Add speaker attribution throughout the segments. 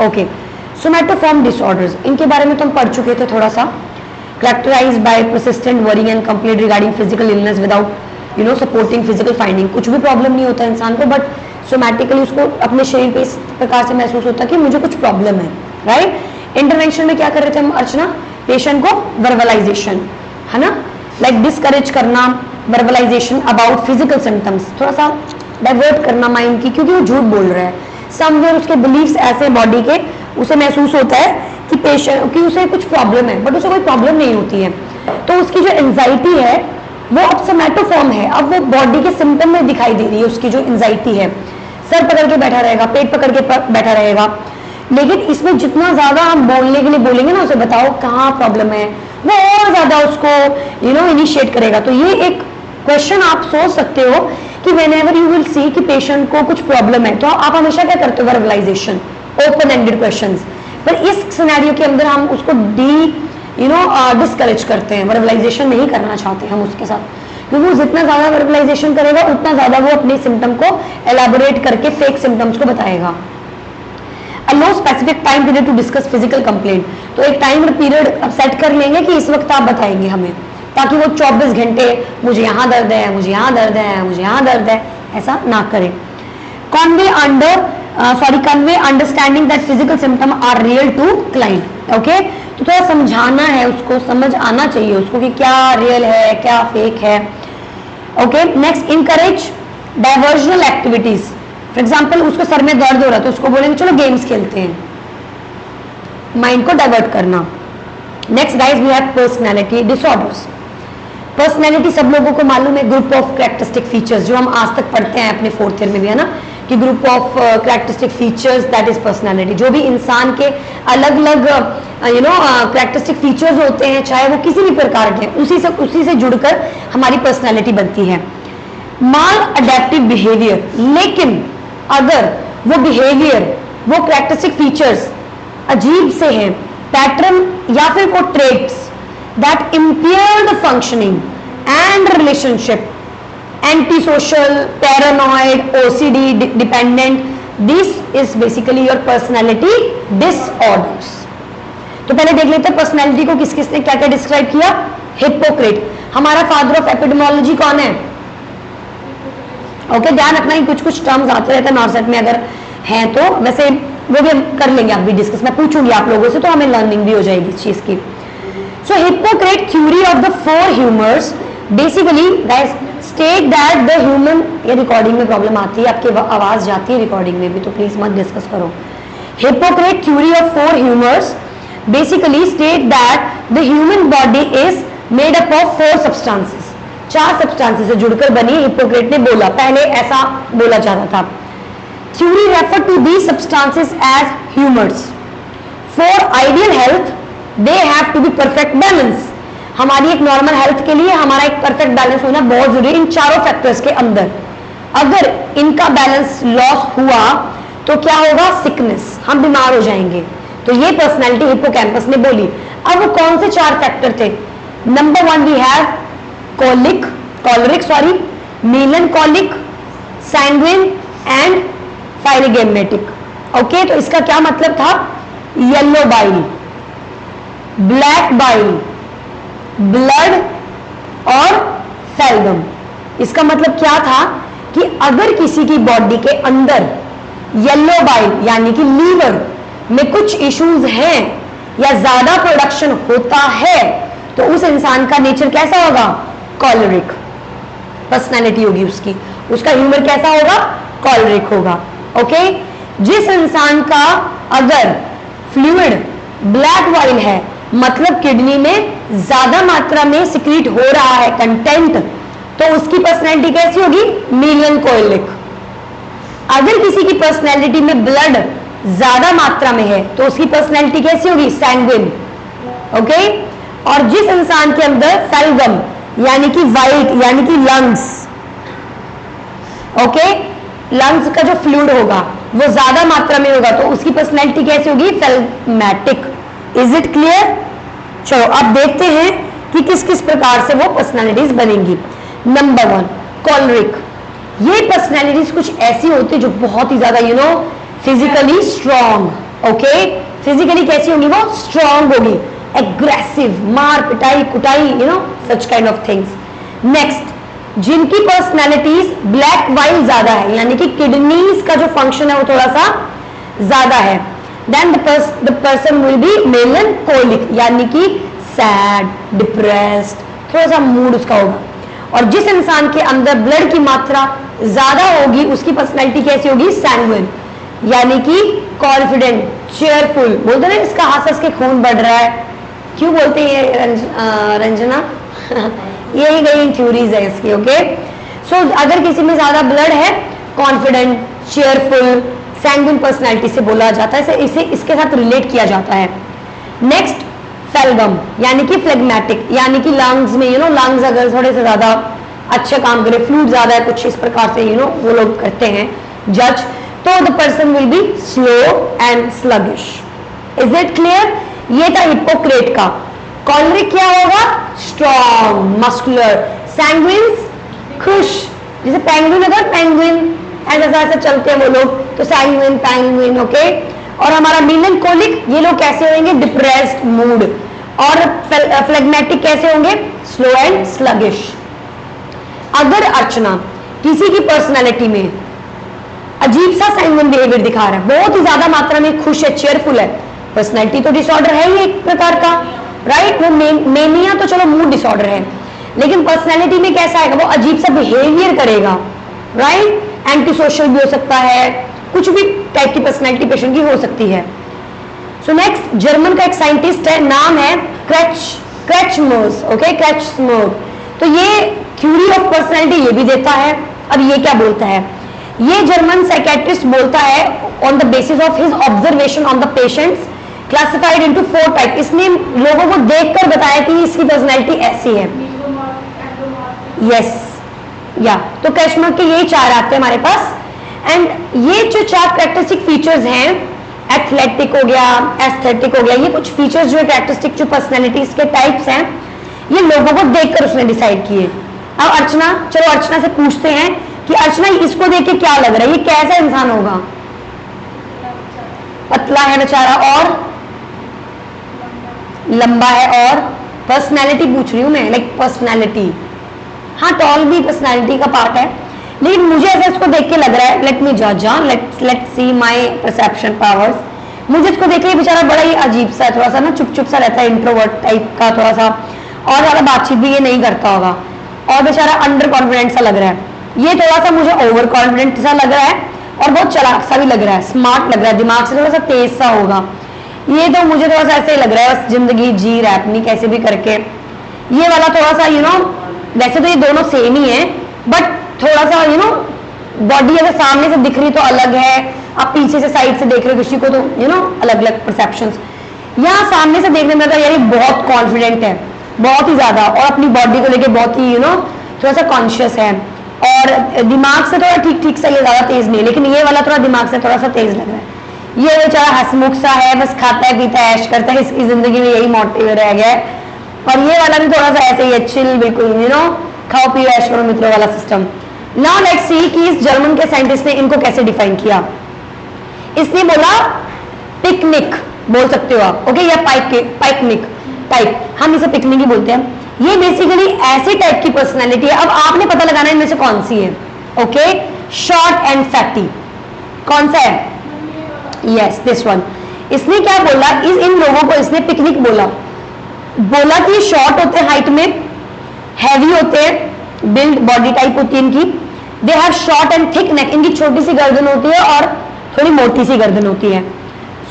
Speaker 1: Okay, somatoform disorders, इनके बारे में तो हम पढ़ चुके थे थोड़ा सा। Characterized by persistent worrying and complaint regarding physical illness without supporting physical finding. कुछ भी प्रॉब्लम नहीं होता इंसान को, बट सोमैटिकली उसको अपने शरीर पे इस प्रकार से महसूस होता है कि मुझे कुछ प्रॉब्लम है, राइट। इंटरवेंशन में क्या कर रहे थे हम अर्चना? पेशेंट को वर्बलाइजेशन, है ना, लाइक डिस्करेज करना, वर्बलाइजेशन अबाउट फिजिकल सिम्टम्स, थोड़ा सा डाइवर्ट करना माइंड की, क्योंकि वो झूठ बोल रहा है। समवेयर उसके बिलीफ्स ऐसे बॉडी के, उसे महसूस होता है कि पेशेंट कि उसे कुछ प्रॉब्लम है, बट उसे कोई प्रॉब्लम नहीं होती है। तो उसकी जो एंजाइटी है वो अब सोमैटोफॉर्म है, अब वो बॉडी के सिम्टम में दिखाई दे रही है। उसकी जो एंजाइटी है, सर पकड़ के बैठा रहेगा, पेट पकड़ के बैठा रहेगा। लेकिन इसमें जितना ज्यादा हम बोलने के लिए बोलेंगे ना, उसे बताओ कहाँ प्रॉब्लम है, वो और ज्यादा उसको इनिशिएट करेगा। तो ये एक क्वेश्चन आप सोच सकते हो कि whenever you will see कि पेशेंट को कुछ प्रॉब्लम है, तो आप हमेशा क्या करते हो? वर्बलाइजेशन, ओपन एंडेड क्वेश्चंस। पर इस सिनेरियो के अंदर हम उसको डिस्करेज करते हैं, वर्बलाइजेशन नहीं करना चाहते हम उसके साथ, क्योंकि वो जितना ज्यादा वर्बलाइजेशन करेगा उतना ज्यादा वो अपने सिम्टम को एलैबोरेट करके फेक सिम्टम्स को बताएगा। A no specific time period to discuss physical complaint, तो एक टाइम पीरियड सेट कर लेंगे कि इस वक्त आप बताएंगे हमें, ताकि वो 24 घंटे मुझे यहाँ दर्द है, मुझे यहाँ दर्द है, मुझे यहाँ दर्द है, ऐसा ना करें। Convey understanding that physical symptom are real to client. Okay, तो थोड़ा समझाना है उसको, समझ आना चाहिए उसको कि क्या रियल है क्या फेक है। Okay, next, encourage diversional activities. For example उसको सर में दर्द हो रहा है तो उसको बोलेंगे चलो गेम्स खेलते हैं, माइंड को डाइवर्ट करना। Next guys, we have personality disorders. Personality सब लोगों को मालूम है, ग्रुप ऑफ कैरेक्टरिस्टिक फीचर्स, जो हम आज तक पढ़ते हैं अपने फोर्थ ईयर में भी, है ना, कि group of characteristic features that is personality. जो भी इंसान के अलग अलग कैरेक्टरिस्टिक फीचर्स होते हैं, चाहे वो किसी भी प्रकार के, उसी से जुड़कर हमारी पर्सनैलिटी बनती है। माल अडेप्टिव बिहेवियर, लेकिन अगर वो बिहेवियर, वो कैरेक्टरिस्टिक फीचर्स अजीब से हैं, पैटर्न या फिर वो traits that impair the functioning and relationship, antisocial, paranoid, OCD dependent, this is basically your personality disorders। तो पहले देख लेते हैं पर्सनैलिटी को किस किसने क्या क्या डिस्क्राइब किया। हिप्पोक्रेट, हमारा फादर ऑफ एपिडेमोलॉजी कौन है? ओके, ध्यान रखना कि कुछ कुछ टर्म्स आते रहते हैं नॉर्सेट में, अगर हैं तो, वैसे वो भी हम कर लेंगे, आप भी डिस्कस, मैं पूछूंगी आप लोगों से, तो हमें लर्निंग भी हो जाएगी इस चीज की। So Hippocrates theory of the four humors basically guys state that the human, ये रिकॉर्डिंग में प्रॉब्लम आती है, आपकी आवाज जाती है रिकॉर्डिंग में भी, तो प्लीज मत डिस्कस करो। Hippocrates theory of four humors basically state that the human body is made up of four substances, 4 substances से जुड़कर बनी। हिप्पोक्रेट ने बोला, पहले ऐसा बोला जाता था। Theory refer to these substances as humors. For ideal health they have to be perfect balance। हमारी एक नॉर्मल हेल्थ के लिए हमारा एक परफेक्ट बैलेंस होना बहुत जरूरी है इन चारों फैक्टर्स के अंदर। अगर इनका बैलेंस लॉस हुआ तो क्या होगा? सिकनेस, हम बीमार हो जाएंगे। तो ये पर्सनैलिटी हिप्पोकैम्पस ने बोली। अब वो कौन से 4 फैक्टर थे? Number 1 we have choleric, melancholic, sanguine and phlegmatic. Okay, तो इसका क्या मतलब था? Yellow bile, black bile, blood और फेल्गम। इसका मतलब क्या था कि अगर किसी की बॉडी के अंदर येलो बाइल यानी कि लीवर में कुछ इश्यूज हैं या ज्यादा प्रोडक्शन होता है तो उस इंसान का नेचर कैसा होगा? कॉलरिक पर्सनैलिटी होगी उसकी, उसका ह्यूमर कैसा होगा? कॉलरिक होगा। ओके, जिस इंसान का अगर फ्लूइड ब्लैक बाइल है, मतलब किडनी में ज्यादा मात्रा में सिक्रीट हो रहा है कंटेंट, तो उसकी पर्सनैलिटी कैसी होगी? मेलनकॉलिक। अगर किसी की पर्सनैलिटी में ब्लड ज्यादा मात्रा में है तो उसकी पर्सनैलिटी कैसी होगी? सैंग्विन। ओके, और जिस इंसान के अंदर फेल्गम यानी कि वाइट यानी कि लंग्स, ओके, लंग्स का जो फ्लूइड होगा वो ज्यादा मात्रा में होगा तो उसकी पर्सनैलिटी कैसी होगी? फेल्मेटिक। Is it clear? चलो अब देखते हैं कि किस किस प्रकार से वो पर्सनैलिटीज बनेंगी। नंबर 1 कॉलरिक। ये पर्सनैलिटीज कुछ ऐसी होती है जो बहुत ही ज्यादा फिजिकली स्ट्रॉन्ग, ओके, फिजिकली कैसी होगी वो? स्ट्रांग होगी, एग्रेसिव, मार पिटाई कुटाई, you know such kind of things. Next, जिनकी पर्सनैलिटीज ब्लैक वाइन ज्यादा है, यानी कि किडनीज का जो फंक्शन है वो थोड़ा सा ज्यादा है. Then the person will be melancholic, यानी कि सैड, डिप्रेस्ड, थोड़ा सा मूड उसका होगा. और जिस इंसान के अंदर ब्लड की मात्रा ज्यादा होगी उसकी पर्सनैलिटी कैसी होगी? सैंग्विन, यानी कि कॉन्फिडेंट, चेयरफुल. बोलते ना इसका हंस हंस के खून बढ़ रहा है. क्यों बोलते हैं ये रंजना? यही गई थ्योरीज है इसकी. ओके, सो अगर किसी में ज्यादा ब्लड है, कॉन्फिडेंट, चेयरफुल, सैंग्विन पर्सनैलिटी से बोला जाता है, इसे इसके साथ रिलेट किया जाता है. नेक्स्ट, फेलगम, यानी कि फ्लेगमेटिक, यानी कि लंग्स में यू नो लंग्स अगर थोड़े से ज्यादा अच्छे काम करे, फ्लूइड ज्यादा है, कुछ इस प्रकार से यू नो वो लोग करते हैं जज, तो the person will be slow and sluggish. Is it clear? ये था हिप्पोक्रेट का. कॉलरिक क्या होगा? Strong, muscular. सैंग्विन्स खुश, जैसे पेंगुइन होता है, पेंगुइन ऐसा ऐसा चलते हैं वो लोग, तो सैंग्विन, पेंगुइन. ओके, और हमारा मेलनकोलिक, ये लोग कैसे होंगे? Depressed mood. और फ्लेगमेटिक कैसे होंगे? Slow and sluggish. अगर अर्चना किसी की पर्सनालिटी में अजीब सा सैंग्विन बिहेवियर दिखा रहा है, बहुत ही ज्यादा मात्रा में खुश है, चेयरफुल है, पर्सनालिटी तो डिसऑर्डर है ही एक प्रकार का, राइट? वो मेनिया तो चलो मूड डिसऑर्डर है, लेकिन पर्सनालिटी में कैसा आएगा? वो अजीब सा बिहेवियर करेगा, राइट? एंटी सोशल भी हो सकता है, कुछ भी टाइप की पर्सनालिटी पेशेंट की हो सकती है. सो नेक्स्ट, जर्मन का एक साइंटिस्ट है, नाम है क्रेचमर्स. ओके, क्रेचमर्स. तो ये थ्योरी ऑफ पर्सनालिटी ये भी देता है. अब ये क्या बोलता है? ये जर्मन साइकेट्रिस्ट बोलता है on the basis of his observation on the patients classified into 4 type. इसने लोगों को देखकर बताया कि इसकी पर्सनालिटी ऐसी है. यस, या तो क्रेचमर्स के यही 4 आते हैं हमारे पास. एंड ये जो 4 कैरेक्टरिस्टिक फीचर्स हैं, एथलेटिक हो गया, एस्थेटिक हो गया, ये कुछ फीचर्स जो कैरेक्टरिस्टिक जो पर्सनैलिटीज के टाइप्स हैं, ये लोगों को देखकर उसने डिसाइड किए. अब अर्चना, चलो अर्चना से पूछते हैं कि अर्चना इसको देख के क्या लग रहा है, ये कैसा इंसान होगा? पतला है बेचारा, और लंबा है, और पर्सनैलिटी पूछ रही हूं मैं, लाइक पर्सनैलिटी. हाँ, टॉल भी पर्सनैलिटी का पार्ट है, लेकिन मुझे ऐसा इसको देख के लग रहा है, लेट मी जज, let see my perception powers. मुझे इसको देख के बेचारा बड़ा ही अजीब सा, थोड़ा सा ना चुप चुप सा रहता है, इंट्रोवर्ट टाइप का थोड़ा सा, और ज्यादा बातचीत भी ये नहीं करता होगा, और बेचारा अंडर कॉन्फिडेंट सा लग रहा है. ये थोड़ा सा मुझे ओवर कॉन्फिडेंट सा लग रहा है, और बहुत चालाक सा भी लग रहा है, स्मार्ट लग रहा है, दिमाग से थोड़ा सा तेज सा होगा. ये तो मुझे थोड़ा सा ऐसे ही लग रहा है, बस जिंदगी जी रहा है अपनी कैसे भी करके. ये वाला थोड़ा सा यू नो, वैसे तो ये दोनों सेम ही है, बट थोड़ा सा यू नो बॉडी अगर सामने से दिख रही तो अलग है, आप पीछे से साइड से देख रहे हो किसी को तो यू नो अलग अलग परसेप्शंस. यहाँ सामने से देखने में तो यार बहुत कॉन्फिडेंट है, बहुत ही ज्यादा, और अपनी बॉडी को लेके बहुत ही यू नो थोड़ा सा कॉन्शियस है, और दिमाग से थोड़ा ठीक ठीक सा, ये ज्यादा तेज नहीं, लेकिन ये वाला थोड़ा दिमाग से थोड़ा सा तेज लग रहा है. ये बेचारा हंसमुख सा है, बस खाता है पीता है, ऐश करता है, इसकी जिंदगी में यही मोटिव रह गया है. और ये वाला भी थोड़ा सा ऐसे ही चिल, बिल्कुल यू नो खाओ पियो ऐश करो मित्रों वाला सिस्टम. नाउ लेट्स सी कि इस जर्मन के साइंटिस्ट ने इनको कैसे डिफाइन किया. इसने बोला पिकनिक बोल सकते हो आप, ओके, या पाइकनिक टाइप, हम इसे पिकनिक ही बोलते हैं. ये बेसिकली ऐसी टाइप की पर्सनालिटी है. अब आपने पता लगाना है इनमें से कौन सी है. ओके, शॉर्ट एंड फैटी, कौन सा है? Yes, this one. इसने क्या बोला, इन लोगों को इसने पिकनिक बोला कि शॉर्ट होते हैं हाइट में, हैवी होते हैं, बिल्ड बॉडी टाइप होती है इनकी, they have short and thick neck, इनकी छोटी सी गर्दन होती है और थोड़ी मोटी सी गर्दन होती है.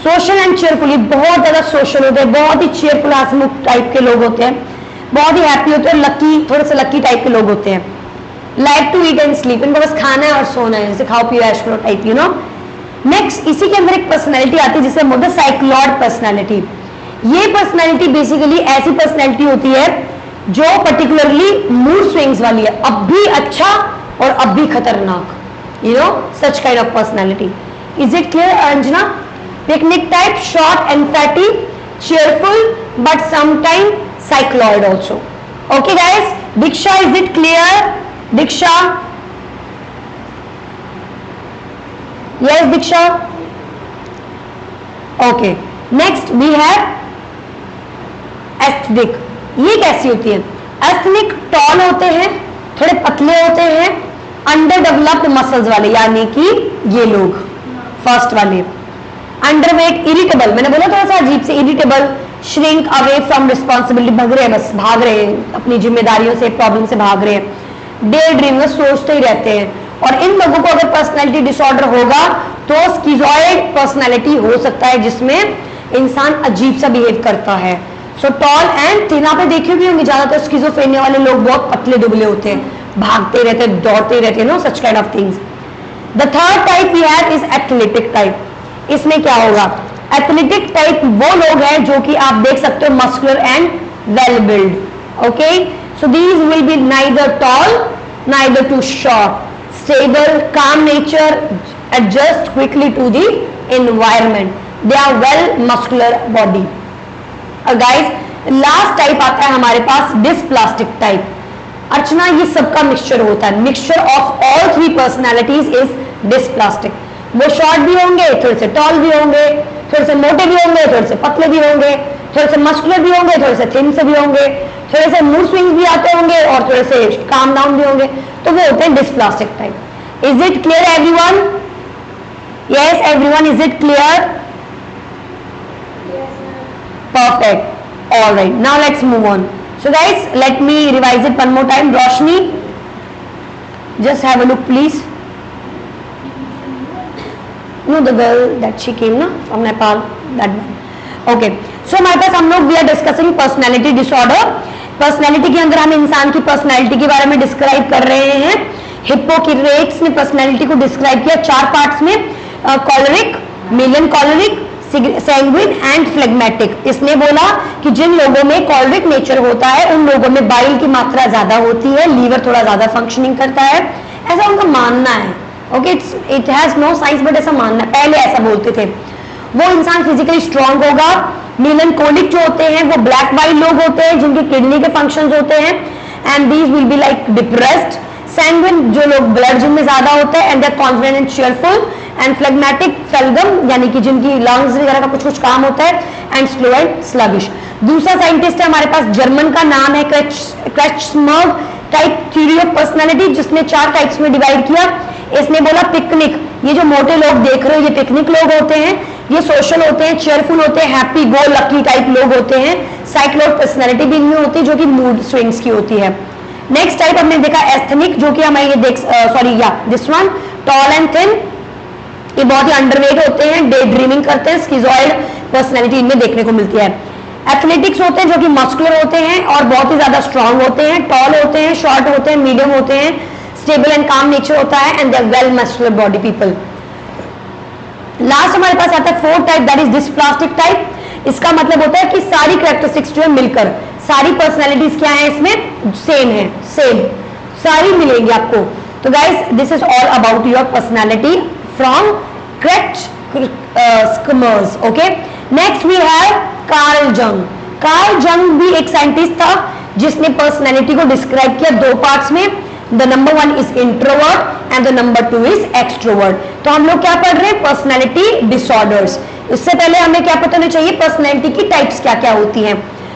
Speaker 1: सोशल एंड चेयरफुल, बहुत ज्यादा सोशल होते हैं, बहुत ही चेयरफुल हंसमुख टाइप के लोग होते हैं, बहुत ही हैप्पी होते हैं, लकी, थोड़े से लकी टाइप के लोग होते हैं. Like to eat and sleep, इनको बस खाना है और सोना है, जैसे खाओ पियो ऐश करो टाइप, यू नो. नेक्स्ट, इसी के अंदर एक पर्सनैलिटी आती है जिसे हम बोलते हैं साइक्लॉइड पर्सनैलिटी. ये पर्सनैलिटी बेसिकली ऐसी पर्सनैलिटी होती है जो पर्टिकुलरली मूड स्विंग्स वाली है, अब भी अच्छा और अब भी खतरनाक, you know such kind of personality. Is it clear Anjana? Pyknic type, short and fatty, cheerful but sometime cycloid also. Okay guys, Diksha, is it clear? Diksha? Yes Diksha? Okay, next we have aesthetic. ये कैसी होती है? Aesthetic toll होते हैं, थोड़े पतले होते हैं, अंडर डेवलप्ड मसल्स वाले, यानी कि ये लोग फर्स्ट वाले। अंडरवेट, इरिटेबल, मैंने बोला थोड़ा सा अजीब से, irritable, shrink away from responsibility, भाग रहे हैं, बस भाग रहे हैं अपनी जिम्मेदारियों से, प्रॉब्लम से भाग रहे हैं। डे ड्रीम, सोचते ही रहते हैं। और इन लोगों को अगर पर्सनैलिटी डिसऑर्डर होगा तो स्किज़ॉइड पर्सनैलिटी हो सकता है, जिसमें इंसान अजीब सा बिहेव करता है। सो टॉल एंड थिन, आप देखे भी होंगे ज्यादातर स्किज़ोफ्रेनिया वाले लोग बहुत पतले दुबले होते हैं, भागते रहते हैं, दौड़ते रहते हैं, no such kind of things. The third type we have is athletic type. इसमें क्या होगा? एथलेटिक टाइप वो लोग हैं जो कि आप देख सकते हो muscular and well build, okay. So these will be neither tall neither too short, stable, calm nature, adjust quickly to the environment, they are well muscular body। guys, last type आता है हमारे पास dysplastic type। अर्चना, ये सबका mixture होता है, mixture of all three personalities is dysplastic। वो short भी होंगे, थोड़े से टॉल भी होंगे, थोड़े से मोटे भी होंगे, थोड़े से पतले भी होंगे, थोड़े से मस्कुलर भी होंगे, थोड़े से थिन से भी होंगे, थोड़े से मूड स्विंग्स भी आते होंगे और थोड़े से काम डाउन भी होंगे, तो वो होते हैं dysplastic type. Is it clear everyone? Yes, everyone, is it clear? Yes, ma'am. Perfect. All right. Now let's move on. So guys, let me revise it one more time. Roshni, just have a look, please. No, the girl that she came, na, from Nepal, that one. Okay. So हमारे पास हम लोग we are discussing personality disorder. Personality के अंदर हम इंसान की personality के बारे में डिस्क्राइब कर रहे हैं। हिप्पोक्रेट्स ने पर्सनैलिटी को डिस्क्राइब किया 4 पार्ट्स में, कॉलरिक, मेलनकॉलरिक, सैंग्विन एंड फ्लेगमेटिक। इसने बोला कि जिन लोगों में कॉलरिक नेचर होता है उन लोगों में बाइल की मात्रा ज्यादा होती है, लीवर थोड़ा ज्यादा फंक्शनिंग करता है, ऐसा उनका मानना है। Okay, it has no science but ऐसा मानना है, पहले ऐसा बोलते थे। वो इंसान फिजिकली स्ट्रांग होगा। मेलनकोलिक जो होते हैं वो ब्लैक वाइट लोग होते हैं जिनके किडनी के फंक्शंस होते हैं, and these will be like depressed. Sanguine जो लोग ब्लड जिनमें ज्यादा होता है and they are confident and cheerful. And phlegmatic, phlegm, यानी कि जिनकी लंग्स वगैरह का कुछ कुछ काम होता है, एंड स्लो एंड स्लगिश। दूसरा साइंटिस्ट है हमारे पास, जर्मन का नाम है क्रेचमर्ग, टाइप थ्योरी ऑफ पर्सनैलिटी, जिसने 4 टाइप्स में डिवाइड किया। इसने बोला पिकनिक, ये जो मोटे लोग देख रहे हो ये पिकनिक लोग होते हैं, ये सोशल होते हैं, चेयरफुल होते हैं, हैप्पी गो लकी टाइप लोग होते हैं। साइक्लोइड पर्सनैलिटी भी इनमें होती है जो कि मूड स्विंग्स की होती है। नेक्स्ट टाइप हमने देखा एस्थेनिक, जो कि हमारे this one tall and thin, ये बहुत ही अंडरवेट होते हैं, डे ड्रीमिंग करते हैं, स्किज़ॉइड पर्सनैलिटी इनमें देखने को मिलती है। एथलेटिक्स होते हैं जो कि मस्कुलर होते हैं और बहुत ही ज्यादा स्ट्रांग होते हैं, टॉल होते हैं, शॉर्ट होते हैं, मीडियम होते हैं, स्टेबल एंड काम नेचर होता है, and they are well muscular body people. Last हमारे पास आता है 4th type, that is dysplastic type. इसका मतलब होता है कि सारी कैरेक्टरिस्टिक्स जो है मिलकर, सारी पर्सनैलिटीज क्या है इसमें, सेम है, सेम सारी मिलेंगी आपको। तो guys, this is all about your personality from Kretschmer's. Okay, next we have Carl Jung. Carl Jung भी एक साइंटिस्ट था जिसने पर्सनैलिटी को डिस्क्राइब किया 2 पार्ट्स में। The number 1 is introvert and the number 2 is extrovert. तो हम लोग क्या पढ़ रहे हैं, पर्सनैलिटी डिसऑर्डर्स। इससे पहले हमें क्या पता होना चाहिए, पर्सनैलिटी की टाइप्स क्या क्या होती हैं।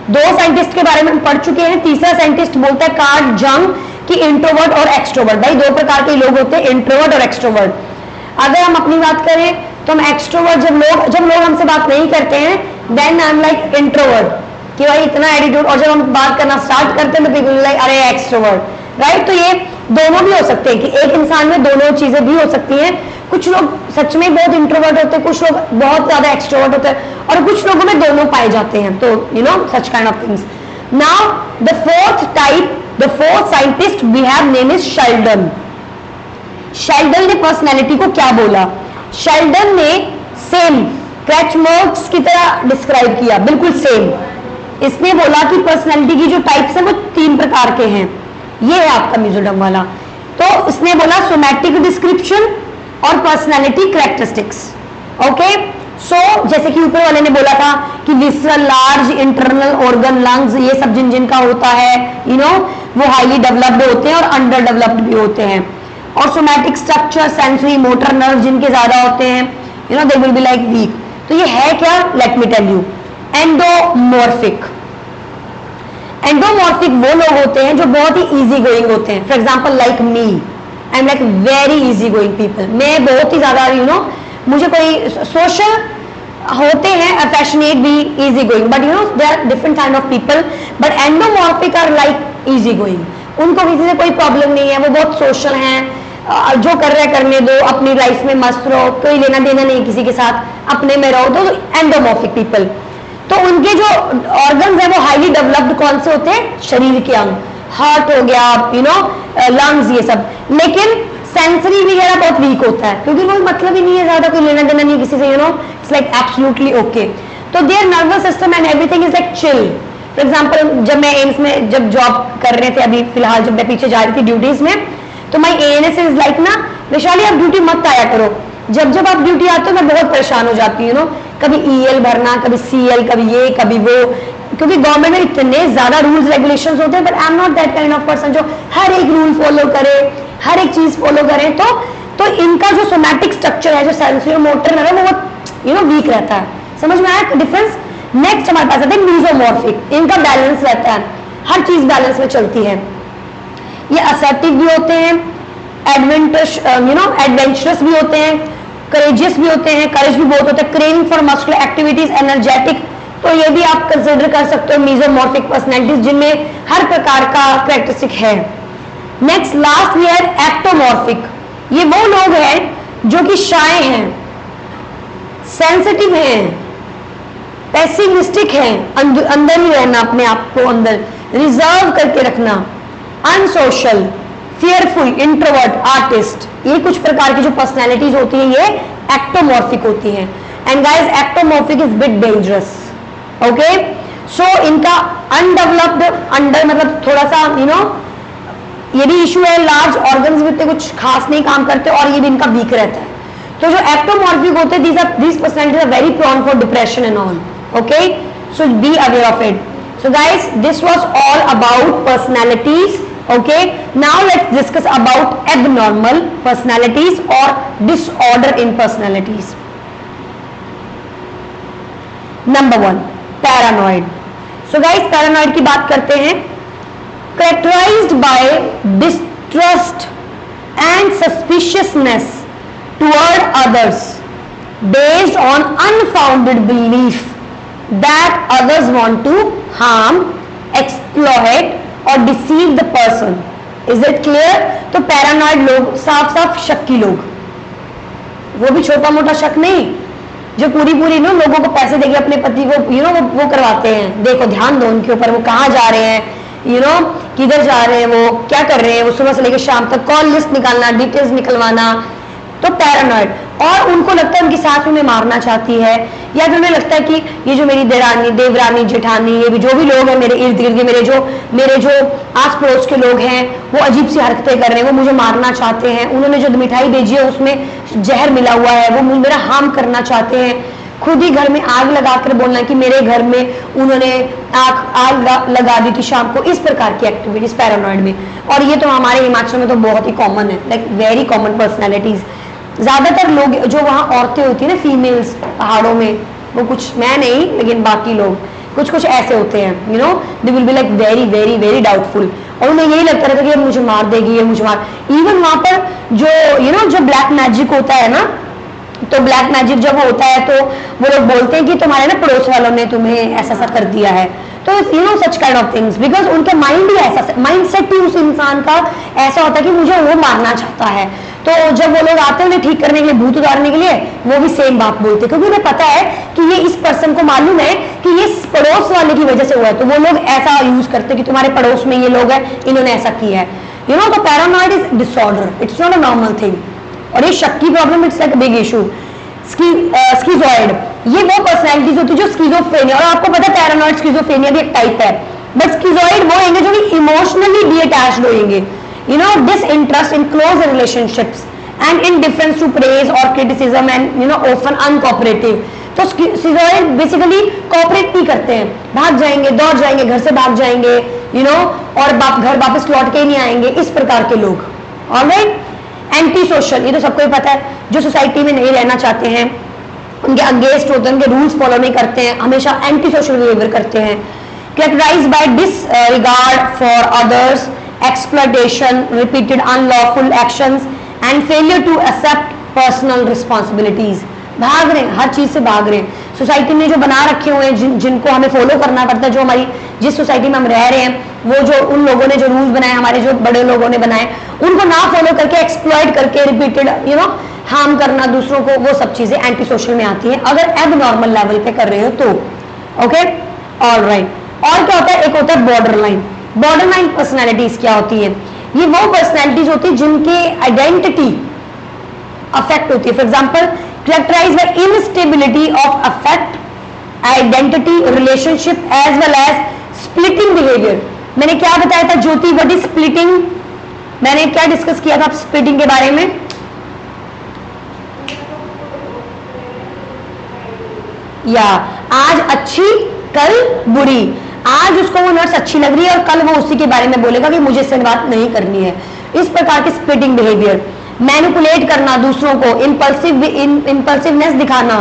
Speaker 1: 2 साइंटिस्ट के बारे में हम पढ़ चुके हैं, तीसरा साइंटिस्ट बोलता है कार्ल जंग कि इंट्रोवर्ट और एक्सट्रोवर्ट, भाई 2 प्रकार के लोग होते हैं, इंट्रोवर्ट और एक्सट्रोवर्ट। अगर हम अपनी बात करें तो हम एक्सट्रोवर्ट, जब लोग हमसे बात नहीं करते हैं then I am like introvert, कि भाई इतना एटीट्यूड, और जब हम बात करना स्टार्ट करते हैं तो पीपल लाइक अरे एक्सट्रोवर्ट, राइट। तो ये दोनों भी हो सकते हैं कि एक इंसान में दोनों चीजें भी हो सकती हैं। कुछ लोग सच में बहुत इंट्रोवर्ट होते हैं, कुछ लोग बहुत ज्यादा एक्सट्रोवर्ट होते हैं, और कुछ लोगों में दोनों पाए जाते हैं। तो you know such kind of things. Now the 4th type, the 4th scientist we have name is Sheldon. Sheldon ने पर्सनैलिटी को क्या बोला, शेल्डन ने सेम क्रैचमर्क्स की तरह डिस्क्राइब किया, बिल्कुल सेम। इसने बोला कि पर्सनैलिटी की जो टाइप्स हैं वो 3 प्रकार के हैं। ये है आपका मिजोरम वाला। तो इसने बोला सोमैटिक डिस्क्रिप्शन और पर्सनैलिटी कैरेक्टरिस्टिक्स। ओके, सो जैसे कि ऊपर वाले ने बोला था कि visceral, large internal organ, lungs, ये सब जिन जिन का होता है, यू नो, वो हाईली डेवलप्ड होते हैं और अंडर डेवलप्ड भी होते हैं। और somatic structure, sensory, motor nerve जिनके ज्यादा होते हैं, you know, they will be like weak. तो ये है क्या, let me tell you, endomorphic. Endomorphic वो लोग होते हैं जो बहुत ही इजी गोइंग होते हैं। For example like me, I am like very easy going people. मैं बहुत ही ज्यादा मुझे कोई सोशल होते हैं, अफेशनेट भी, easy going, but they are different kind of people. But endomorphic are like easy going. उनको किसी से कोई प्रॉब्लम नहीं है, वो बहुत सोशल हैं, जो कर रहे करने दो, अपनी लाइफ में मस्त रहो, कोई लेना देना नहीं किसी के साथ, अपने में रहो। तो एंडोमॉर्फिक पीपल, तो उनके जो ऑर्गन्स है वो हाईली डेवलप्ड कौन से होते हैं, शरीर के अंग, हार्ट हो गया, लंग्स, ये सब। लेकिन सेंसरी वगैरह बहुत वीक होता है, क्योंकि कोई मतलब ही नहीं है, ज्यादा कोई लेना देना नहीं किसी से, इट्स लाइक एब्सोल्युटली ओके। तो their nervous system and everything is like chill. For example जब मैं एम्स में जब जॉब कर रहे थे, अभी फिलहाल जब मैं पीछे जा रही थी ड्यूटीज में, तो माई एएनएस इज लाइक ना, वैशाली आप ड्यूटी मत आया करो। जब जब आप ड्यूटी आते हो मैं बहुत परेशान हो जाती हूँ, कभी ईएल भरना, कभी सीएल, कभी ये कभी वो, क्योंकि गवर्नमेंट में इतने ज्यादा रूल्स रेगुलेशंस होते हैं। But I am not that kind of person जो हर एक रूल फॉलो करे, हर एक चीज फॉलो करें। तो इनका जो सोमैटिक स्ट्रक्चर है, जो सेंसरी मोटर है, वो वीक रहता है। समझ में आया डिफरेंस? नेक्स्ट हमारे पास आते हैं मीजोमॉर्फिक। इनका बैलेंस रहता है, हर चीज बैलेंस में चलती है। ये असर्टिव भी होते हैं, एडवेंचरस भी होते हैं, करेजियस भी होते हैं, करेज भी बहुत होता है, craving for muscular activities, energetic. तो ये भी आप कंसिडर कर सकते हो मीजोमॉर्फिक पर्सनैलिटीज, जिनमें हर प्रकार का कैरेक्टरिस्टिक है। नेक्स्ट लास्ट ये है एक्टोमॉर्फिक। ये वो लोग हैं जो कि शाय हैं, सेंसिटिव हैं, पेसिमिस्टिक हैं, अंदर ही रहना, अपने आप को अंदर रिजर्व करके रखना, अनसोशल, फियरफुल, इंट्रोवर्ट, आर्टिस्ट। ये कुछ प्रकार की जो पर्सनैलिटीज होती है ये एक्टोमॉर्फिक होती हैं। And guys ectomorphic is bit dangerous, okay. So इनका अनडेवलप्ड, अंडर मतलब थोड़ा सा ये भी इशू है, लार्ज ऑर्गन्स भी इतने कुछ खास नहीं काम करते, और ये भी इनका वीक रहता है। तो जो एक्टोमॉर्फिक होते हैं, these personalities are very prone for depression and all, okay, so be aware of it. So guys, this was all about personalities, okay. Now let's discuss about abnormal personalities or disorder in personalities. Number 1, paranoid. So guys, paranoid की बात करते हैं। Characterized by distrust and suspiciousness toward others based on unfounded belief that others want to harm, exploit or deceive the person. Is it clear? तो paranoid लोग साफ साफ शक्की लोग, वो भी छोटा मोटा शक नहीं, जो पूरी लोगों को पैसे देके अपने पति को वो करवाते हैं, देखो ध्यान दो उनके ऊपर, वो कहाँ जा रहे हैं, किधर जा रहे हैं, वो क्या कर रहे हैं, वो सुबह से लेकर शाम तक कॉल लिस्ट निकालना, डिटेल्स निकलवाना। तो पैरानॉइड, और उनको लगता है उनकी सास उन्हें मारना चाहती है, या फिर उन्हें लगता है कि ये जो मेरी देवरानी जेठानी, ये भी जो भी लोग हैं मेरे इर्द गिर्द के, मेरे जो आस पड़ोस के लोग हैं, वो अजीब सी हरकतें कर रहे हैं, वो मुझे मारना चाहते हैं, उन्होंने जो मिठाई भेजी है उसमें जहर मिला हुआ है, वो मेरा हार्म करना चाहते हैं। खुद ही घर में आग लगाकर बोलना कि मेरे घर में उन्होंने आग लगा दी थी शाम को। इस प्रकार की एक्टिविटीज पैरानॉइड में, और ये तो हमारे हिमाचल में तो बहुत ही कॉमन है, लाइक वेरी कॉमन पर्सनैलिटीज। ज्यादातर लोग जो वहाँ औरतें होती है ना, फीमेल्स पहाड़ों में, वो कुछ, मैं नहीं लेकिन बाकी लोग कुछ ऐसे होते हैं, दे will be like very very very doubtful, और उन्हें यही लगता रहता है कि ये मुझे मार देगी, ये मुझे मार। इवन वहां पर जो जो ब्लैक मैजिक होता है ना, तो ब्लैक मैजिक जब होता है तो वो लोग बोलते हैं कि तुम्हारे ना पड़ोस वालों ने तुम्हें ऐसा कर दिया है। तो सच काइंड ऑफ थिंग्स, बिकॉज उनके माइंड ही ऐसा, माइंड सेट ही उस इंसान का ऐसा होता है कि मुझे वो मारना चाहता है। तो जब वो लोग आते हैं उन्हें ठीक करने के लिए, भूत उतारने के लिए, वो भी सेम बात बोलते हैं, क्योंकि उन्हें पता है कि ये इस पर्सन को मालूम है कि ये पड़ोस वाले की वजह से हुआ है, तो वो लोग ऐसा यूज करते हैं कि तुम्हारे पड़ोस में ये लोग हैं, इन्होंने ऐसा किया है। तो paranoid is disorder, it's not a normal thing. और ये शक की problem, it's like a big issue. Schizoid, ये वो पर्सनैलिटीज होती है जो स्किज़ोफ्रेनिया, और आपको पता है पैरानॉइड स्किज़ोफ्रेनिया भी एक टाइप है, बट स्किज़ोइड वो होंगे जो कि इमोशनली डिअटैच्ड होंगे, disinterest in close relationships and indifference to praise or criticism and often uncooperative. तो स्किज़ोइड बेसिकली कोऑपरेट नहीं करते हैं, भाग जाएंगे, दौड़ जाएंगे, घर से भाग जाएंगे, और घर वापस लौट के नहीं आएंगे, इस प्रकार के लोग। ऑलराइट। एंटी सोशल, ये तो सबको ही पता है, जो सोसाइटी में नहीं रहना चाहते हैं, उनके अगेंस्ट होते हैं, उनके रूल्स फॉलो नहीं करते हैं, हमेशा एंटी सोशल बिहेवियर करते हैं. Characterized by disregard for others, exploitation, repeated unlawful actions and failure to accept personal responsibilities. भाग रहे हैं, हर चीज से भाग रहे हैं. सोसाइटी ने जो बना रखे हुए हैं, जिनको हमें फॉलो करना पड़ता है, जो हमारी जिस सोसाइटी में हम रह रहे हैं, वो जो उन लोगों ने जो रूल्स बनाए, हमारे जो बड़े लोगों ने बनाए, उनको ना फॉलो करके एक्सप्लॉइट करके रिपीटेड हार्म करना दूसरों को, वो सब चीजें एंटी सोशल में आती हैं अगर एब नॉर्मल लेवल पे कर रहे हो तो. Okay, alright. और क्या होता है, एक होता है border line. Border line personalities क्या होती है? ये वो पर्सनैलिटीज होती है जिनके आइडेंटिटी अफेक्ट होती है. For example, characterized by instability of affect, identity, relationship as well as splitting behavior. मैंने क्या बताया था ज्योति, व्हाट इज स्प्लिटिंग? मैंने क्या डिस्कस किया था स्प्लिटिंग के बारे में? या आज अच्छी कल बुरी. आज उसको वो नर्स अच्छी लग रही है और कल वो उसी के बारे में बोलेगा कि मुझे इससे बात नहीं करनी है. इस प्रकार के स्प्लिटिंग बिहेवियर. मैनिपुलेट करना दूसरों को, इम्पल्सिवनेस दिखाना,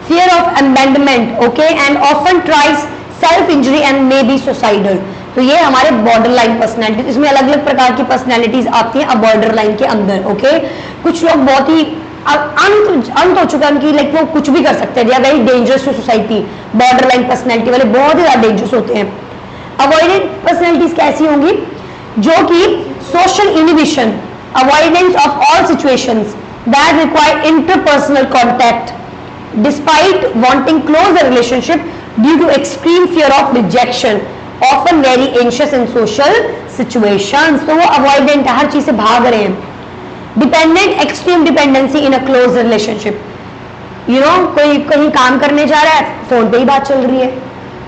Speaker 1: fear of abandonment, okay, and often tries self injury and may be suicidal. तो ये हमारे बॉर्डर लाइन पर्सनैलिटी. इसमें अलग अलग प्रकार की पर्सनैलिटीज आती हैं अब बॉर्डर लाइन के अंदर. ओके, कुछ लोग बहुत ही अंत हो चुका है उनकी, लाइक वो कुछ भी कर सकते हैं. They are very dangerous to society. Border line personality वाले बहुत ही ज्यादा डेंजरस होते हैं. अवॉइडेड पर्सनैलिटीज कैसी होंगी? जो कि social inhibition, avoidance of all situations that require interpersonal contact despite wanting closer relationship due to extreme fear of rejection, often very anxious in social situations. तो वो avoidant है, हर चीज से भाग रहे हैं. dependent, extreme dependency in a close relationship. कोई कहीं काम करने जा रहा है, फोन पे ही बात चल रही है,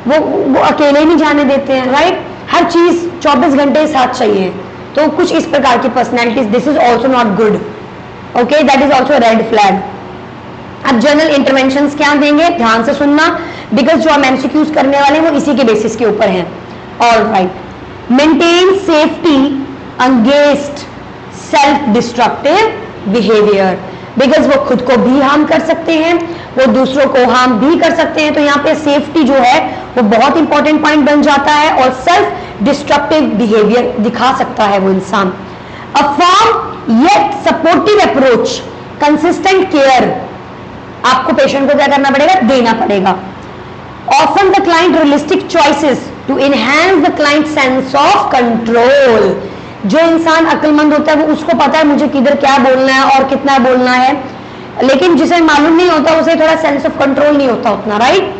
Speaker 1: वो अकेले नहीं जाने देते हैं, राइट? हर चीज 24 घंटे साथ चाहिए. तो कुछ इस प्रकार की personalities, this is also not good. Okay, that is also red flag. अब जनरल इंटरवेंशंस क्या देंगे, ध्यान से सुनना, बिकॉज जो हम एमसीक्यूज करने वाले हैं वो इसी के बेसिस के ऊपर हैं. Alright. Maintain safety against self destructive behaviour, because वो खुद को भी हार्म कर सकते हैं, वो दूसरों को हार्म भी कर सकते हैं. तो यहाँ पे सेफ्टी जो है वो बहुत इंपॉर्टेंट पॉइंट बन जाता है, और सेल्फ डिस्ट्रक्टिव बिहेवियर दिखा सकता है वो इंसान. A firm yet supportive approach, consistent care आपको पेशेंट को क्या करना पड़ेगा, देना पड़ेगा. Offer the client realistic choices to enhance the client sense of control. जो इंसान अक्लमंद होता है वो उसको पता है मुझे किधर क्या बोलना है और कितना बोलना है, लेकिन जिसे मालूम नहीं होता उसे थोड़ा सेंस ऑफ कंट्रोल नहीं होता उतना, right?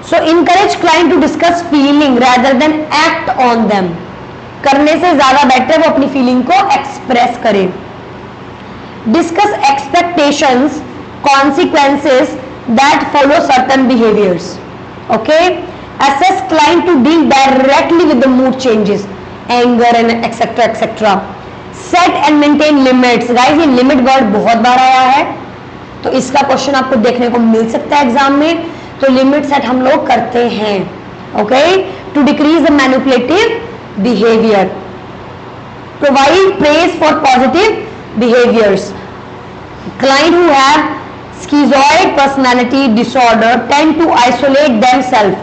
Speaker 1: So encourage client to discuss feeling rather than act on them. करने से ज्यादा बेटर वो अपनी फीलिंग को एक्सप्रेस करे. Discuss expectations, consequences that follow certain behaviours. Okay, assess client to deal directly with the mood changes, anger and etc. set and maintain limits. guys, ये limit word बहुत बार आया है, तो इसका क्वेश्चन आपको देखने को मिल सकता है एग्जाम में. तो लिमिट सेट हम लोग करते हैं. Okay, to decrease the manipulative behaviour. Provide praise for positive behaviours. client who have schizoid personality disorder tend to isolate themselves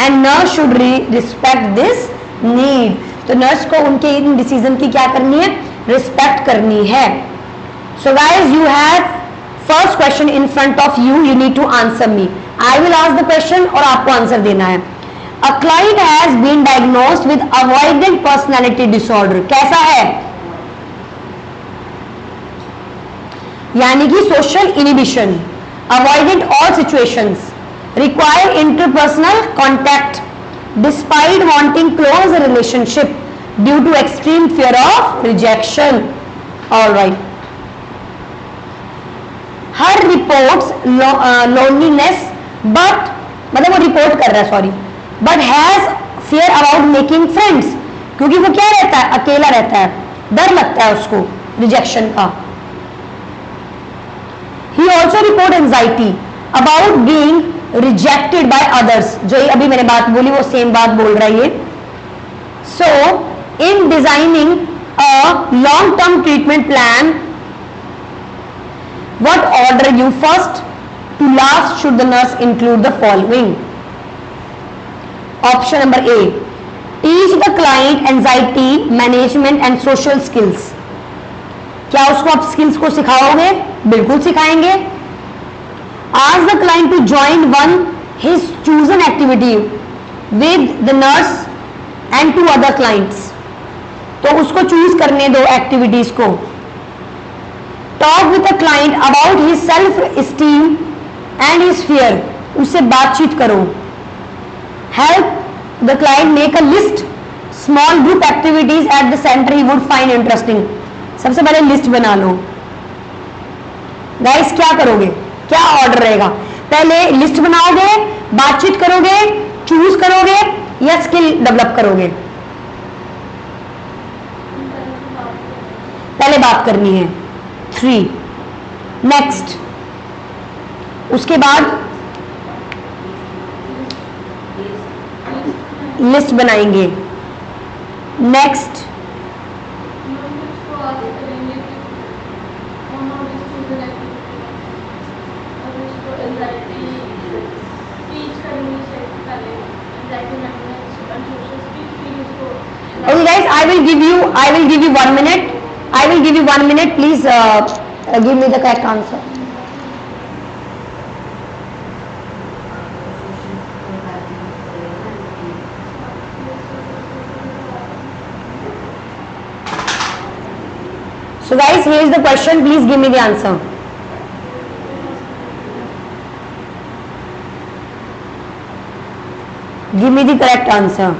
Speaker 1: and nurse should respect this need. तो नर्स को उनके in decision की क्या करनी है, रिस्पेक्ट करनी है. So guys, you have first question in front of you, you need to answer me. I will ask the question और आपको आंसर देना है. A client has been diagnosed with avoidant personality disorder. कैसा है? यानी कि social inhibition, avoidant all situations, require interpersonal contact despite wanting close relationship due to extreme fear of rejection. all right. her reports loneliness but मतलब वो report कर रहा है, sorry, but has fear about making friends, क्योंकि वो क्या रहता है, अकेला रहता है, डर लगता है उसको रिजेक्शन का. he also report anxiety about being rejected by others. जो अभी मैंने बात बोली वो सेम बात बोल रहा है ये. so in designing a long term treatment plan, what order you first To last, should the nurse include the following? Option number A, teach the client anxiety management and social skills. क्या उसको आप skills को सिखाओगे? बिल्कुल सिखाएंगे. Ask the client to join one his chosen activity with the nurse and two other clients. तो उसको choose करने दो एक्टिविटीज को. Talk with the client about his self-esteem and his fear. उससे बातचीत करो. Help the client make a list small group activities at the center he would find interesting. सबसे पहले लिस्ट बना लो. गाइस क्या करोगे? क्या ऑर्डर रहेगा? पहले लिस्ट बनाओगे, बातचीत करोगे, चूज करोगे या स्किल डेवलप करोगे? पहले बात करनी है. 3. नेक्स्ट, उसके बाद लिस्ट बनाएंगे. Next, okay guys, I will give you 1 minute. I will give you 1 minute. Please give me the correct answer. So guys, here is the question. Please give me the answer. Give me the correct answer.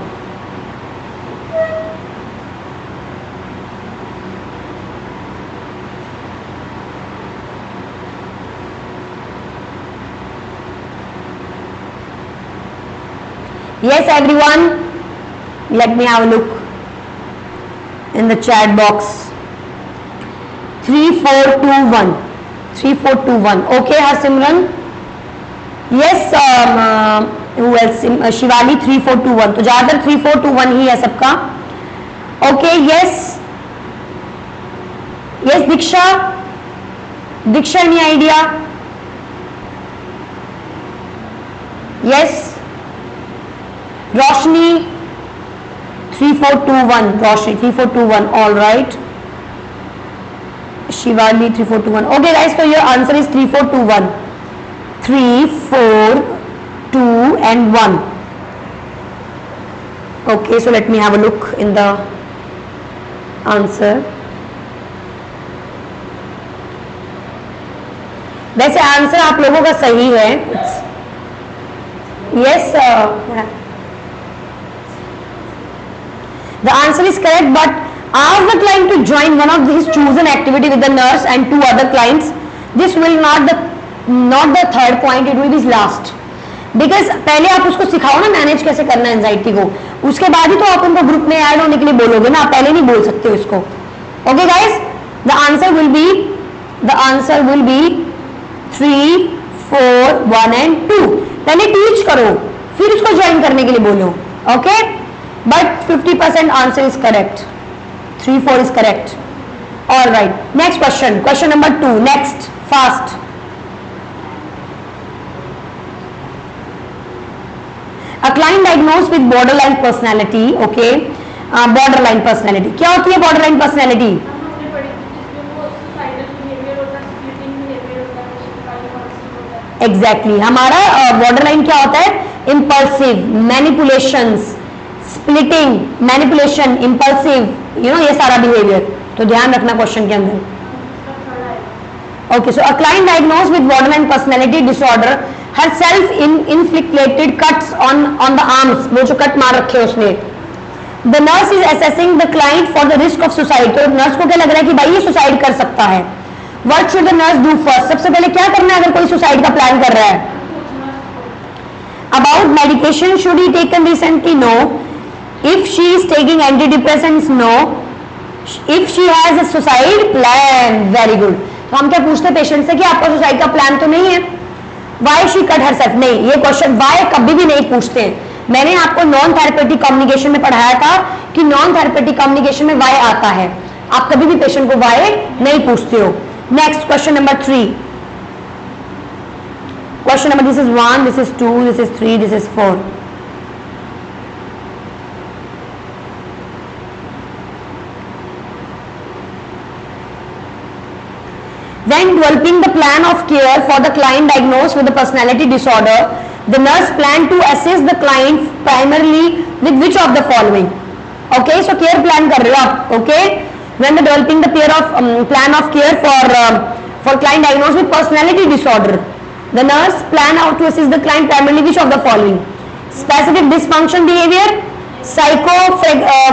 Speaker 1: Yes, everyone. Let me have a look in the chat box. 3421. 3421. Okay, Harsimran. Yes. Who else? Shivali 3421. तो ज्यादातर 3421 ही है सबका. Okay. Yes. Yes, Diksha. Diksha, any idea? Yes. Roshni 3421. Roshni 3421. All right. Shivali 3421. Okay guys, so your answer is 3421. 3, 4, 2 and 1. Okay, so let me have a look in the answer. वैसे answer आप लोगों का सही है. Yes. The answer is correct, but ask the client to join one of his chosen activity with the nurse and two other clients. This will not the third point. It will be last. Because पहले आप उसको सिखाओ ना manage कैसे करना है anxiety को, उसके बाद ही तो आप उनको ग्रुप में ऐड होने के लिए बोलोगे ना. आप पहले नहीं बोल सकते उसको. Okay guys, the answer will B 3, 4, 1 and 2. पहले टीच करो, फिर उसको ज्वाइन करने के लिए बोलो. Okay, but 50% answer is correct. 3, 4 is correct. All right. Next question. Question number 2. Next, fast. A client diagnosed with borderline personality. Okay. Borderline personality. क्या होती है borderline personality? Exactly. हमारा borderline क्या होता है? Impulsive, manipulations, splitting, manipulation, impulsive, ये सारा behaviour. तो ध्यान रखना क्वेश्चन के अंदर. Okay, so a client diagnosed with borderline personality disorder her self inflicted cuts on the arms. वो जो कट मार रखे उसने. The nurse is assessing the client for the risk of suicide. तो नर्स को क्या लग रहा है कि भाई ये सुसाइड कर सकता है. What should the nurse do first? सबसे पहले क्या करना है अगर कोई सुसाइड का प्लान कर रहा है? About medication, should he taken recently? No. If she is taking antidepressants, no. If she has a suicide plan, very good. तो हम क्या पूछते हैं पेशेंट से कि आपका सुसाइड का प्लान तो नहीं है? Why she cut herself? नहीं, ये क्वेश्चन why कभी भी नहीं पूछते हैं. मैंने आपको नॉन थेरेपेटिक कम्युनिकेशन में पढ़ाया था कि नॉन थेरेपेटिक कम्युनिकेशन में why आता है. आप कभी भी पेशेंट को why नहीं पूछते हो. Next question number 3. Question number, this is 1, this is 2, this is 3, this is 4. When developing the plan of care for the client diagnosed with a personality disorder, the nurse planned to assess the client primarily with which of the following? Okay, so care plan कर रहे हो आप, okay? When developing the plan of care for client diagnosed with personality disorder, the nurse plan out to assist the client primarily which of the following? Specific dysfunction behavior,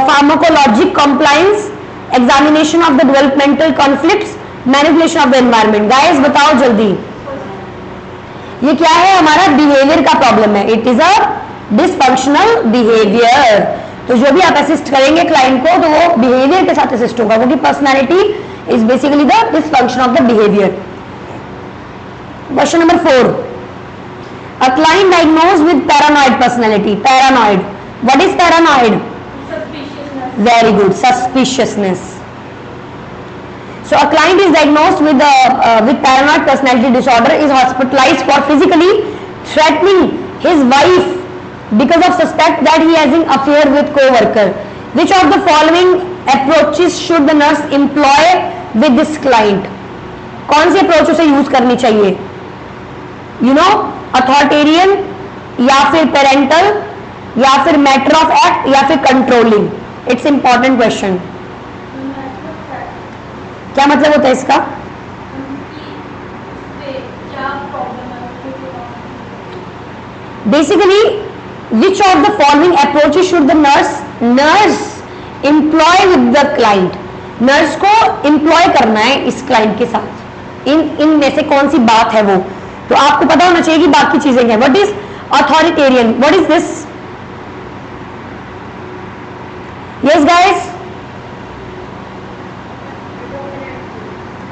Speaker 1: pharmacologic compliance, examination of the developmental conflicts, manipulation of the environment. Guys बताओ जल्दी, ये क्या है? हमारा behaviour का problem है. It is a dysfunctional behaviour. तो जो भी आप असिस्ट करेंगे क्लाइंट को, तो वो बिहेवियर के साथ असिस्ट होगा, क्योंकि personality is basically the dysfunction of the behaviour. Question number 4, a client diagnosed with paranoid personality. Paranoid, what is paranoid? Very good, suspiciousness. So a client is diagnosed with paranoid personality disorder, is hospitalized for physically threatening his wife because of suspect that he has an affair with co-worker. Which of the following approaches should the nurse employ with this client? कौन सी approach उसे use करनी चाहिए? You know, authoritarian या फिर parental या फिर matter of act या फिर कंट्रोलिंग? It's important question. क्या मतलब होता है इसका? Basically which of the following approaches should the nurse employ with the client? Nurse को एम्प्लॉय करना है इस क्लाइंट के साथ. इन में से कौन सी बात है वो? तो आपको पता होना चाहिए कि बाकी चीजें क्या. What is authoritarian? What is this? Yes guys,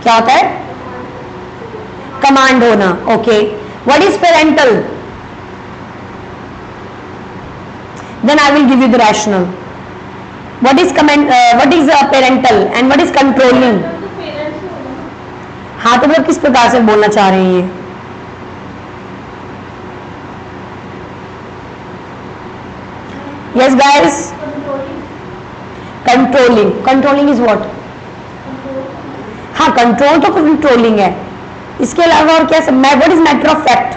Speaker 1: क्या होता है? कमांड होना. Okay. What is parental? Then I will give you the rational. What is parental and what is controlling? हाँ, तो वो किस प्रकार से बोलना चाह रहे हैं ये? Yes guys, controlling is what? हाँ, कंट्रोल तो कंट्रोलिंग है. इसके अलावा और क्या? What is matter of fact?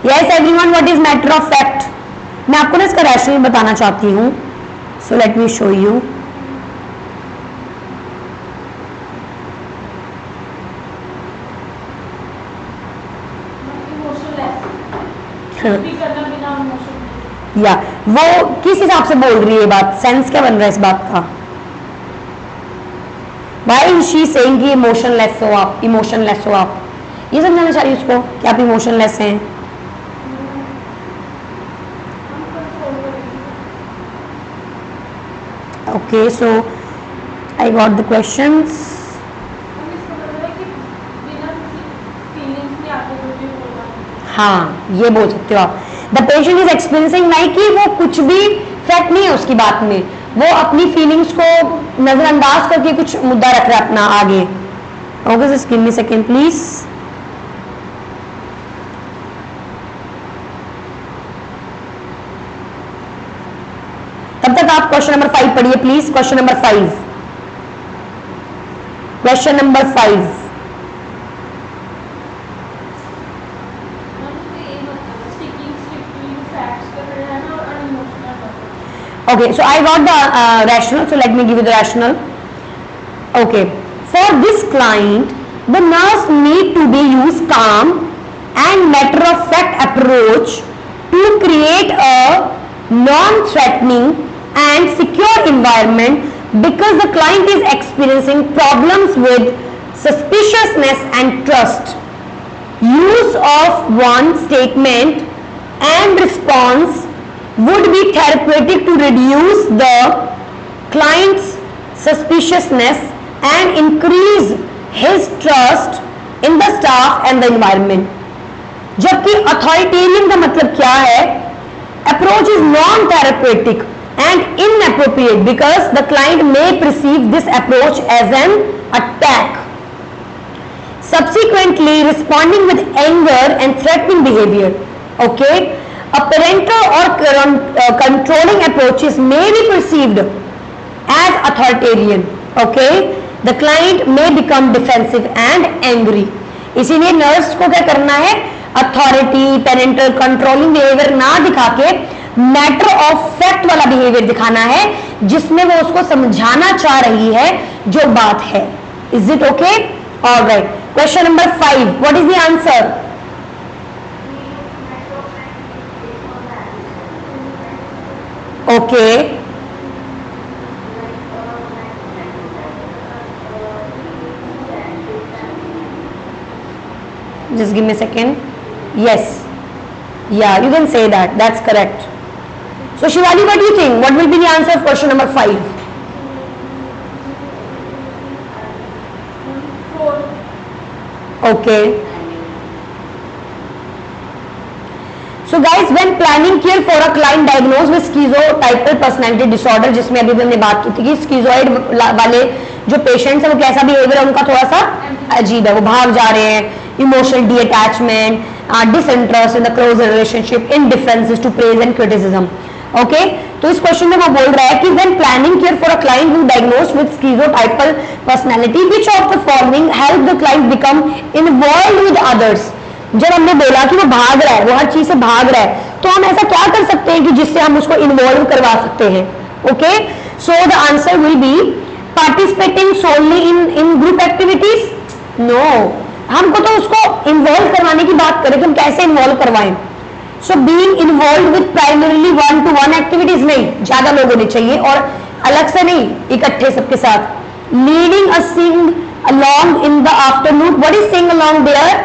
Speaker 1: Yes everyone, what is matter of fact? मैं आपको ना इसका रैशनल बताना चाहती हूँ. So let me show you. या वो किस हिसाब से बोल रही है बात? सेंस क्या बन रहा है इस बात का? Why is she saying कि इमोशनलेस हो आप, इमोशनलेस हो आप? ये समझाना चाह रही है उसको कि आप इमोशनलेस हैं. Okay, so I got the questions. हाँ, ये बोल सकते हो आप. द पेशेंट इज एक्सपीरियंसिंग, नहीं कि वो कुछ भी फैक्ट नहीं है उसकी बात में, वो अपनी फीलिंग्स को नजरअंदाज करके कुछ मुद्दा रख रहा है अपना आगे. Okay, just give me second please. तब तक आप क्वेश्चन नंबर 5 पढ़िए please. Question number 5. Question number 5. Okay, so I got the rationale, so let me give you the rationale. Okay, for this client, the nurse need to be use calm and matter of fact approach to create a non-threatening and secure environment, because the client is experiencing problems with suspiciousness and trust. Use of one statement and response would be therapeutic to reduce the client's suspiciousness and increase his trust in the staff and the environment. जबकि authoritarian का मतलब क्या है? Approach is non therapeutic and inappropriate because the client may perceive this approach as an attack. subsequently responding with anger and threatening behavior. Okay, a parental or controlling approaches may be perceived as authoritarian. Okay, the client may become defensive and angry. इसीलिए nurse को क्या करना है, authority, parental, controlling behaviour ना दिखा के matter of fact वाला behaviour दिखाना है, जिसमें वो उसको समझाना चाह रही है जो बात है. Is it okay? Alright. Question number 5, what is the answer? Okay, just give me a second. Yes, yeah, you can say that, that's correct. So Shivali, what do you think, what will be the answer of question number 5?
Speaker 2: 4.
Speaker 1: Okay. So guys, when planning care for a client diagnosed with schizotypal personality disorder, जिसमें अभी हमने बात की थी कि स्कीजोइड वाले जो patients हैं वो कैसा बिहेवियर है उनका, थोड़ा सा अजीब है, वो भाग जा रहे हैं, emotional detachment, disinterest in the close relationship, indifferences to praise and criticism. Okay, तो इस क्वेश्चन में वो बोल रहा है कि when planning care for a client who diagnosed with schizotypal personality, which of the following help the client become involved with others? जब हमने बोला कि वो भाग रहा है, वो हर चीज से भाग रहा है, तो हम ऐसा क्या कर सकते हैं कि जिससे हम उसको इन्वॉल्व करवा सकते हैं? Okay, so the answer will be participating solely in group activities. No, हमको तो उसको इन्वॉल्व करवाने की बात करें कि हम कैसे इन्वॉल्व करवाएं. So being involve with primarily 1-to-1 activities, नहीं, ज्यादा लोग होने चाहिए और अलग से नहीं, इकट्ठे सबके साथ. Leading a sing along in the afternoon. What is sing along there?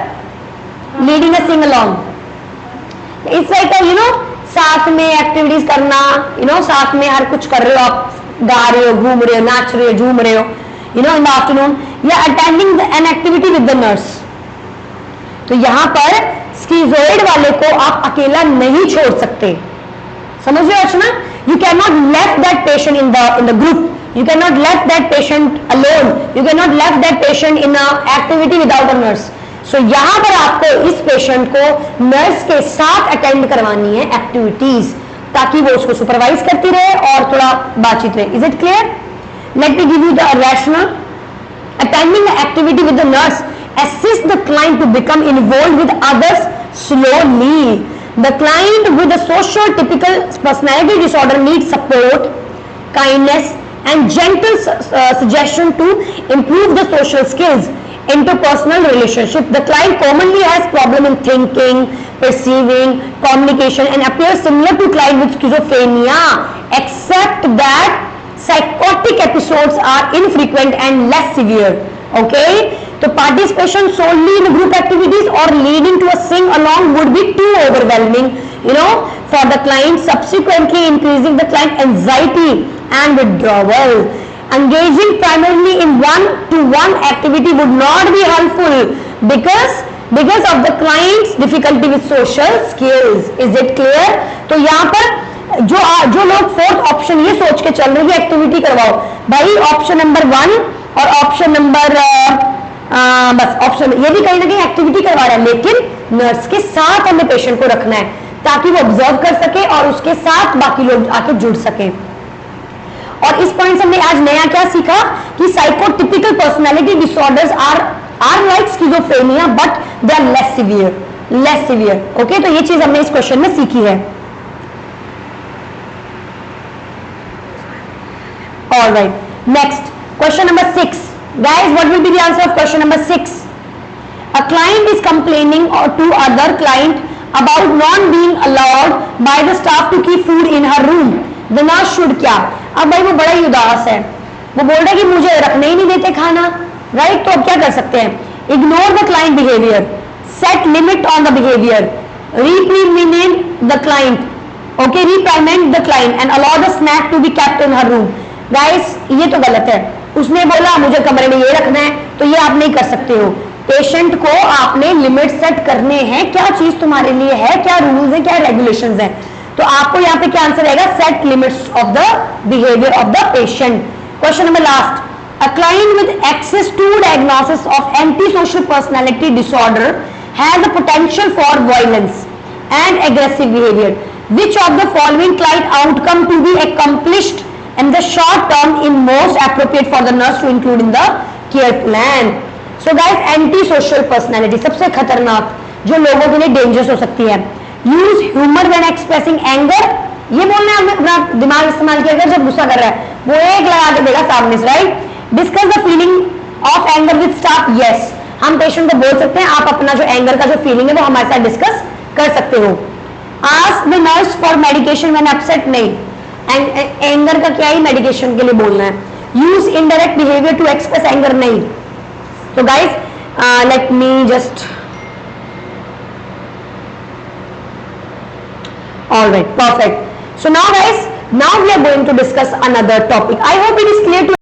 Speaker 1: Leading a sing along, it's like you know साथ में एक्टिविटीज करना, यू नो साथ में हर कुछ कर रहे हो, आप गा रहे हो, घूम रहे हो, नाच रहे हो, झूम रहे हो, you know in the afternoon, या attending an activity with the nurse. तो यहां पर स्कीजोइड वाले को आप अकेला नहीं छोड़ सकते, समझ रहे हो Archana? You can not left that patient in the group, you cannot left that patient alone, you cannot left that patient in a activity without a nurse. So यहाँ पर आपको इस पेशेंट को नर्स के साथ अटेंड करवानी है एक्टिविटीज, ताकि वो उसको सुपरवाइज करती रहे और थोड़ा बातचीत रहे. Is it clear? Let me give you the rational. Attending the activity with the nurse assist the client to become involved with others slowly. The client with a social typical personality disorder needs support, kindness and gentle suggestion to improve the social skills, interpersonal relationship. The client commonly has problem in thinking, perceiving, communication and appears similar to client with schizophrenia, except that psychotic episodes are infrequent and less severe. Okay, so participation solely in group activities or leading to a sing along would be too overwhelming, you know, for the client, subsequently increasing the client anxiety and withdrawal. Engaging primarily in one-to-one activity would not be helpful because of the client's difficulty with social skills. Is it clear? तो यहाँ पर जो लोग fourth option ये सोच के चल रहे हैं एक्टिविटी करवाओ, भाई ऑप्शन नंबर 1 और ऑप्शन नंबर बस ऑप्शन, ये भी कहीं ना कहीं एक्टिविटी करवा रहा है, लेकिन नर्स के साथ हमें पेशेंट को रखना है ताकि वो ऑब्जर्व कर सके और उसके साथ बाकी लोग आके जुड़ सके. और इस पॉइंट से हमने आज नया क्या सीखा कि psychotypical personality disorders are like schizophrenia but they are less severe. Okay, तो ये चीज हमने इस क्वेश्चन में सीखी है. All right, next question number 6. Guys, what will be the answer of question number 6? A client is complaining to other client about not being allowed by the staff to keep food in her room. The nurse should क्या? अब भाई वो बड़ा ही उदास है, वो बोल रहा है कि मुझे रखने ही नहीं देते खाना, राइट? तो अब क्या कर सकते हैं? Ignore the client behavior, set limit on the behavior, reprimand the client, okay, reprimand the client and allow the snack to be kept in her room. Guys, ये तो गलत है. उसने बोला मुझे कमरे में ये रखना है, तो ये आप नहीं कर सकते हो. पेशेंट को आपने लिमिट सेट करने हैं, क्या चीज तुम्हारे लिए है, क्या रूल्स है, क्या रेगुलेशंस हैं. तो आपको यहाँ पे क्या आंसर आएगा? Set limits of the behaviour of the patient. Question number last, A client with access to diagnosis of antisocial personality disorder has a potential for violence and aggressive behavior. Which of the following client outcome to be accomplished in the short term is most appropriate for the nurse to include in the care plan? So guys, antisocial personality सबसे खतरनाक जो लोगों के लिए dangerous हो सकती है. Use humor when expressing anger. ये बोलने आपने अपना दिमाग इस्तेमाल किया अगर जब गुस्सा कर रहा है वो एक लगा के देगा सामने से, right. Discuss the feeling of anger with staff. Yes, हम पेशेंट को बोल सकते हैं आप अपना जो एंगर का जो फीलिंग है वो हमारे साथ डिस्कस कर सकते हो. Ask the nurse for medication when upset. नहीं, एंगर का क्या ही मेडिकेशन के लिए बोलना है. Use indirect behaviour to express anger. नहीं. तो guys let me just all right, perfect. So now guys, now we are going to discuss another topic. I hope it is clear to